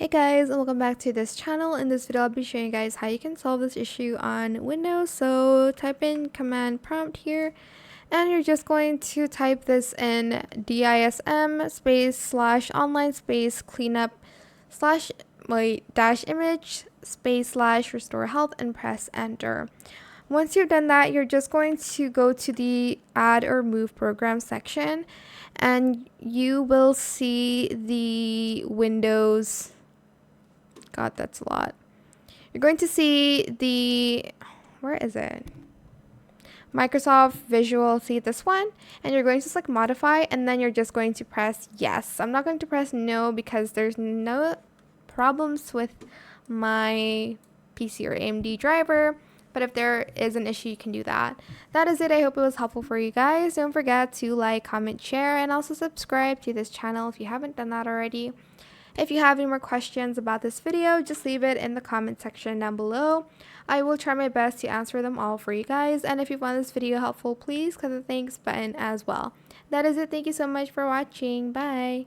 Hey guys, and welcome back to this channel. In this video I'll be showing you guys how you can solve this issue on Windows. So type in command prompt here and you're just going to type this in DISM space slash online space cleanup slash dash image space slash restore health and press enter. Once you've done that, you're just going to go to the add or move program section and you will see the Windows. God, that's a lot. You're going to see where is it? Microsoft Visual, see this one, and you're going to select modify, and then you're just going to press yes. I'm not going to press no because there's no problems with my PC or AMD driver, but if there is an issue, you can do that. That is it. I hope it was helpful for you guys. Don't forget to like, comment, share, and also subscribe to this channel if you haven't done that already. If you have any more questions about this video, just leave it in the comment section down below. I will try my best to answer them all for you guys. And if you found this video helpful, please click the thanks button as well. That is it. Thank you so much for watching. Bye.